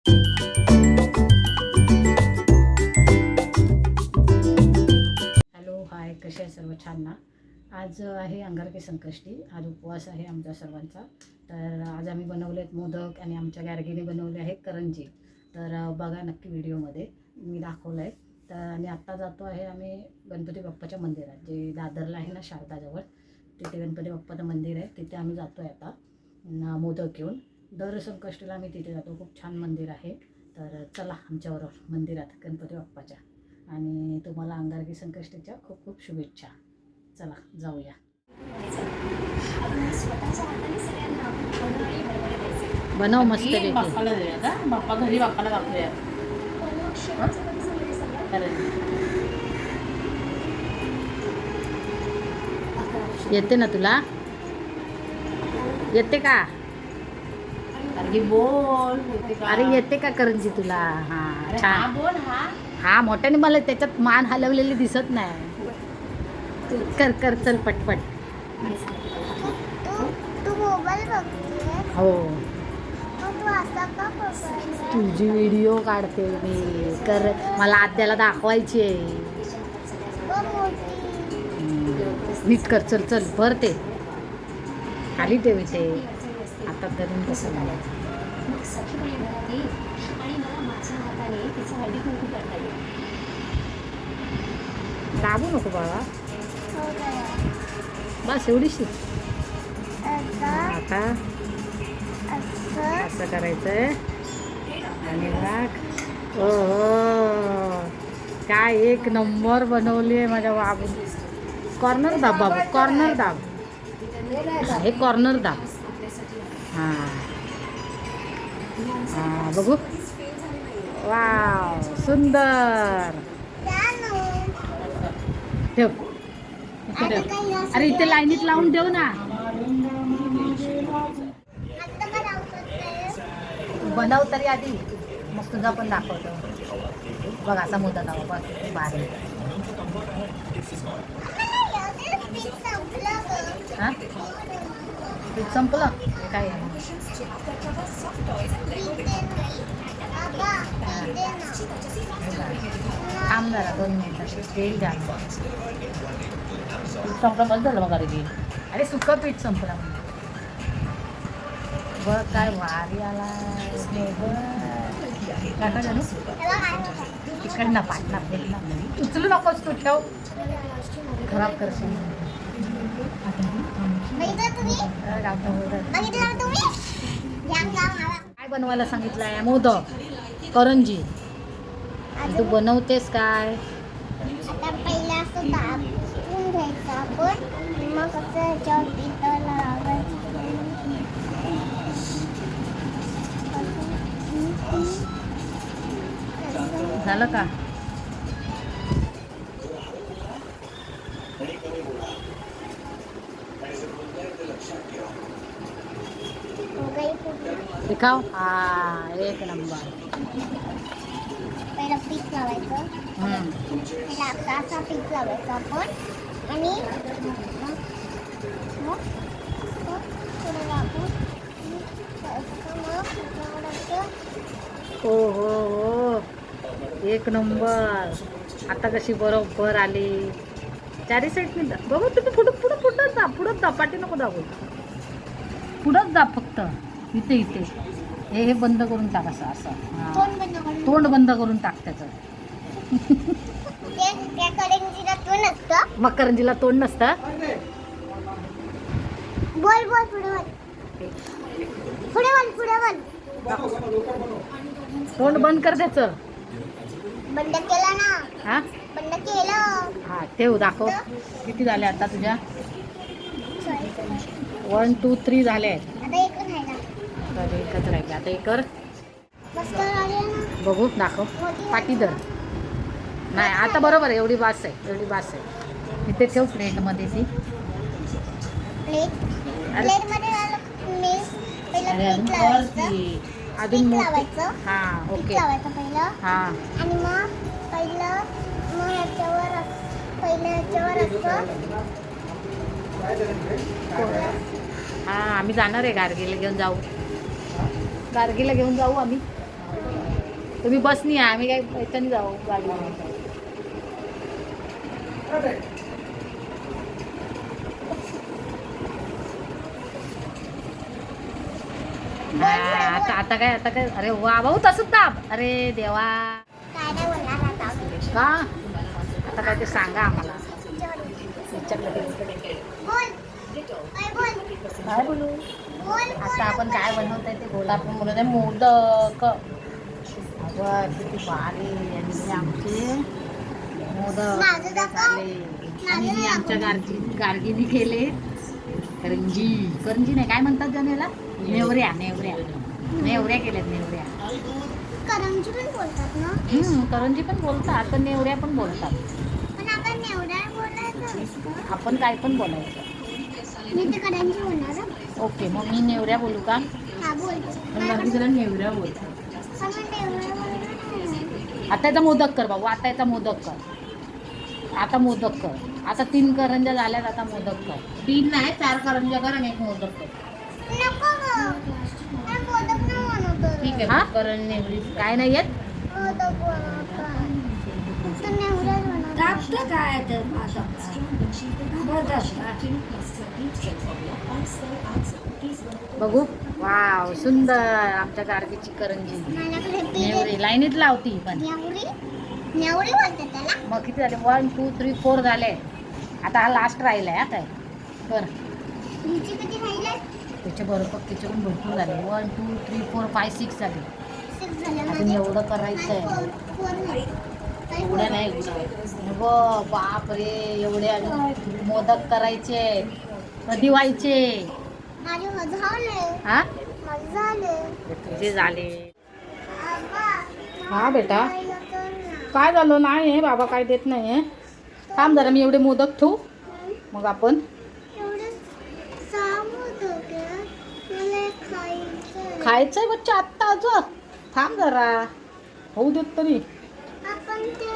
Hello hi, कसे आहे सर्व? छान ना. आज आहे अंगारकी संकष्टी. आज उपवास आहे आमच्या सर्वांचा. तर आज आम्ही बनवलेत मोदक आणि आमच्या गार्गीने बनवले आहे करंजी. तर बघा नक्की व्हिडिओमध्ये मी दाखवलं आहे. तर आणि आत्ता जातो आहे आम्ही गणपती बाप्पाच्या मंदिरात, जे दादरला आहे ना शारदाजवळ. तिथे गणपती बाप्पाचं मंदिर आहे, तिथे आम्ही जातो आहे आता मोदक घेऊन. दर संकष्टीला आम्ही तिथे जातो. खूप छान मंदिर आहे. तर चला आमच्याबरोबर मंदिरात गणपती बाप्पाच्या. आणि तुम्हाला अंगारकी संकष्टीच्या खूप खूप शुभेच्छा. चला जाऊया. बनव मस्त बाप्पाला देऊया का? बाप्पा घरी बाप्पाला दाखवूया. येते ना तुला? येते का? अरे बोल. अरे येते का करंजी तुला? हा हा छान. बोल. हा मोठ्याने, मला त्याच्यात मान हलवलेली दिसत नाही. कर कर चल पटपट. तू मोबाईल बघते? हो, मग तू असा का बघायला? तुझी व्हिडिओ काढते मी. कर, मला आद्याला दाखवायची आहे. बघ मोठी. नीट कर. चल चल भर ते खाली ठेव इथे. आता धरून कसं नाही. दाबू नको बाबा, हो गया. बस एवढीशी. आता आता असं असं करायचंय आणि राख. हो हो, काय एक नंबर बनवली आहे माझ्या बाबू. कॉर्नर दाब बाबू, कॉर्नर दाब. हे कॉर्नर दाब. हां हां, बघू. वाव, सुंदर. ठेव. इथे ठेव. अरे इथे लाईनीत लावून ठेव ना. बनव तरी आधी, मग तुझा पण दाखवतो. बघ असा मोदक हवा. बघ भारी. हां पीठ संपलं काय? थांब जरा 2 मिनिटं तेल द्या. संपलं बंद झालं मग. अरे सुकं पीठ संपलं म्हणजे. बघ काय भारी आला. काका जाणू तिकडनं पाटणार फेकणार. उचलू नकोस तू, ठेव. खराब करशील. काय बनवायला सांगितलं आहे? मोदक, करंजी. आणि तू बनवतेस काय? आता पहिला असं दाबून घ्यायचं आपण, मग असं ह्याच्यावर पिठाला लावायचं. झालं का? दिखाव. हा एक नंबर. पहिला पीठ लावायचं. पहिला असा पीठ लावायचं आपण आणि मग थोडं लावून हो हो हो, एक नंबर. आता कशी बरोबर आली. चारी साईडने बघू. तुम्ही पुढं पुढं पुढं दाब, पुढंच दाब. पाठी नको दाबू, पुढंच दाब फक्त. इथे इथे हे बंद करून टाक. असं असं. तोंड बंद करून टाक त्याचं. त्या करंजीला तोंड असतं. मग करंजीला तोंड नसतं. बोल बोल पुढे बोल. पुढे बोल पुढे बोल. तोंड बंद कर त्याचं. बंद केलं ना. हा बंद केलं. हा ठेव. दाखव किती झाले आता तुझ्या. 1 2 3 झाले आहेत. आता एक राहिला. आता एकच राहिले. आता एक कर. मस्त राहिले ना. बघू, दाखव. पाठी धर. नाही आता बरोबर आहे. एवढी बास आहे, एवढी बास आहे. इथे ठेव प्लेटमध्ये ती. प्लेटमध्ये पहिलं पीठ लावायचं. अजून पीठ लावायचं. हां पीठ ओके. लावायचं पहिलं. हां आणि मग मग ह्याच्यावर असं. हां आम्ही जाणार आहे गार्गीला घेऊन जाऊ. गार्गीला घेऊन जाऊ आम्ही. तुम्ही बसनी या, आम्ही काय याच्याने जाऊ गाडी. आता काय अरे वा भाऊ तसंच दाब. अरे देवा काय नाही बोलणार आता. का आता काय ते सांगा आम्हाला. बोल. काय बोल? काय बोलू बोल. आता आपण काय बनवताय ते बोला. आपण बोलत आहे मोदक. अगं किती भारी आणि आमचे मोदक माझं दाखव. झाले. आणि मी आमच्या गार्गीने केले करंजी नाही काय म्हणतात जनेला, नेवऱ्या केल्यात नेवऱ्या. करंजी पण बोलतात ना. करंजी पण बोलतात पण नेवऱ्या पण बोलतात. पण आपण एवढ्या बोलायचं नसतं. आपण काय पण बोलायचं. मी तर करंजी बोलणार हं. ओके मग मी नेवऱ्या बोलू का? हा बोल. त्याला नेवऱ्या बोलतात. पण मी एवढ्या बोलणार नाही. आता याचा मोदक कर बाबू. आता याचा मोदक कर. आता मोदक कर. आता 3 करंज्या झाल्यात. आता मोदक कर. 3 नाही 4 करंज्या कर आणि 1 मोदक कर. नको गं. मी मोदक नाही बनवतो. ठीक आहे हा? करण नेवरी. काय नाही येत. मोदक बनवतो. फक्त नेवऱ्याच बनवतो. काय तर माझा बघू वाव सुंदर आमच्या गार्गीची करंजी. माझ्याकडे नेवरी लाईनीत लावती पण. नेवरी बोलतात त्याला. मग किती झाले 1 2 3 4 झाले. आता हा लास्ट राहिलाय. हा काय कर हिची किती राहिले? त्याचे बरोबर त्याचे पण भरपूर झाले. 1 2 3 4 5 6 झाले. 6 झाले अजून माझे. एवढं करायचं आहे. 4 नाही. काही एवढ्या बोल. नाही बाप रे एवढे अजून मोदक करायचे. कधी व्हायचे? माझे झाले. हा माझे झाले. तुझे झाले. आबा, हा बेटा काय होतं ना? काय झालं नाही आहे बाबा काय देत नाही आहे. थांब जरा मी एवढे मोदक ठेवू मग आपण एवढं सांगत होते. मला खायचं. खायचंय बच्चा आत्ता अजून. थांब जरा होऊ देत तरी. आपण ते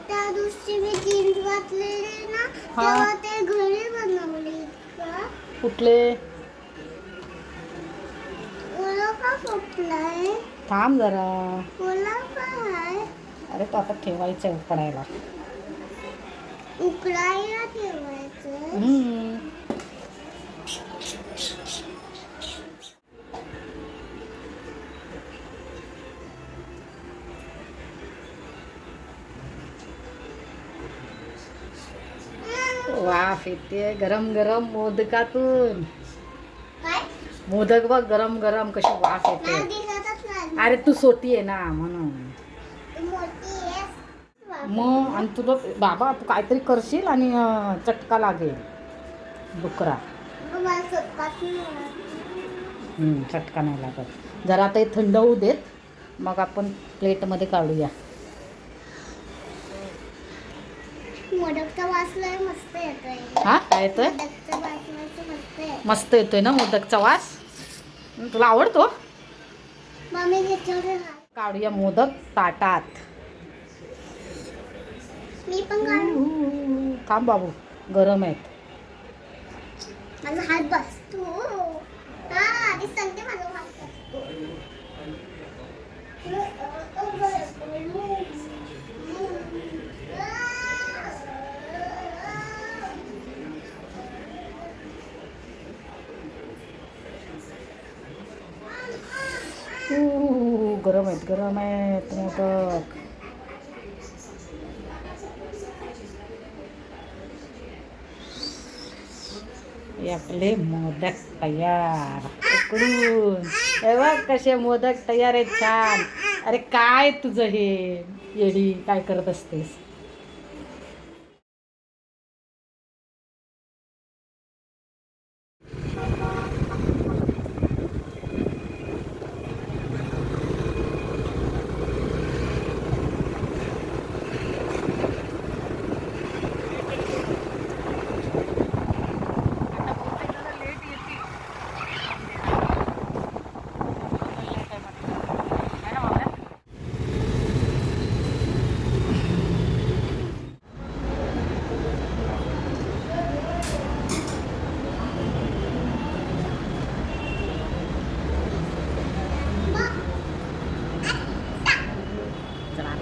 त्या दिवशी मी जीन्स घातलेली ना हा. तेव्हा ते घरी बनवली का? कुठले ओला का फुटलाय? थांब जरा. ओला काय? अरे तो आता ठेवायचं आहे उकडायला. उकडायला ठेवायचं. वाफ येते गरम गरम मोदकातून. काय? मोदक बघ गरम गरम कशी वाफ येते. मला दिसतच नाही. अरे तू सोती आहे ना म्हणून. तू मोठी आहेस. मग आणि तुला बाबा तू काहीतरी करशील आणि चटका लागेल डुकरा. मला स्वतःच नाही. चटका नाही लागत. जरा आता हे थंड होऊ देत मग आपण प्लेटमध्ये काढूया. मोदकचा वास लय मस्त येतोय. हा काय येतोय? मोदकचा वास मस्त आहे. मस्त येतोय ना मोदकचा वास. तुला आवडतो? मम्मी घेतलं. काढूया मोदक ताटात. मी पण काढू. थांब बाबू गरम आहेत. माझा हात बसतो. हा आधी सांगते माझा हात बसतो. गरम आहेत मोदक. हे आपले मोदक तयार. उकडून हे बघ कसे मोदक तयार आहेत छान. अरे काय तुझं हे येडी काय करत असतेस.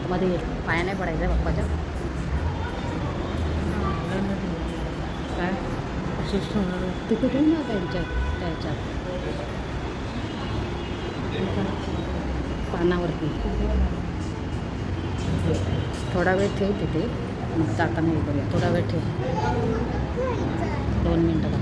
आतमध्ये ये. पाया नाही पडायचं आहे बाप्पाच्या. काय तिथे ठेव ना त्याच्यात पानावरती थोडा वेळ ठेव तिथे. मग जाताना हे करूया. थोडा वेळ ठेव. 2 मिनटं का.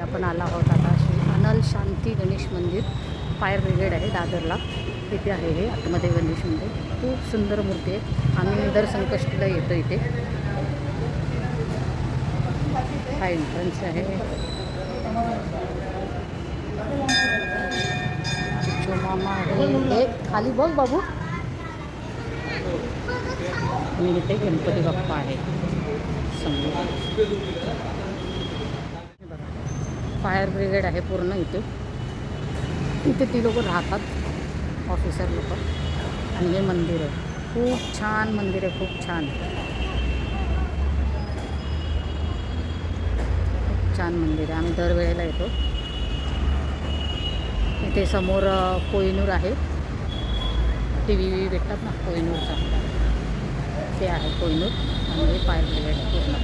आपण आला आहोत आता श्री अनल शांती गणेश मंदिर. फायर ब्रिगेड आहे दादरला. तिथे आहे हे आतमध्ये गणेश मंदिर. खूप सुंदर मूर्ती आहे. आम्ही दर संकष्टीला येतो इथे. हा एंट्रन्स आहे. मामा आहे. हे खाली बघ बाबू. आणि इथे गणपती बाप्पा आहे समोर. फायर ब्रिगेड आहे पूर्ण इथे. इथे ती लोक राहतात ऑफिसर लोक. आणि हे मंदिर आहे. खूप छान मंदिर आहे. खूप छान छान मंदिर आहे. आम्ही दरवेळेला येतो. इथे समोर कोहिनूर आहे. TV भेटतात ना कोहिनूरचा. ते आहे कोहिनूर. आणि हे फायर ब्रिगेड पूर्ण.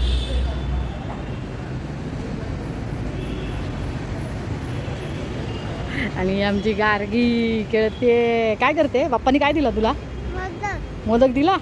आणि आमची गार्गी खेळते. काय करते? बाप्पानी काय दिलं तुला? मोदक दिला.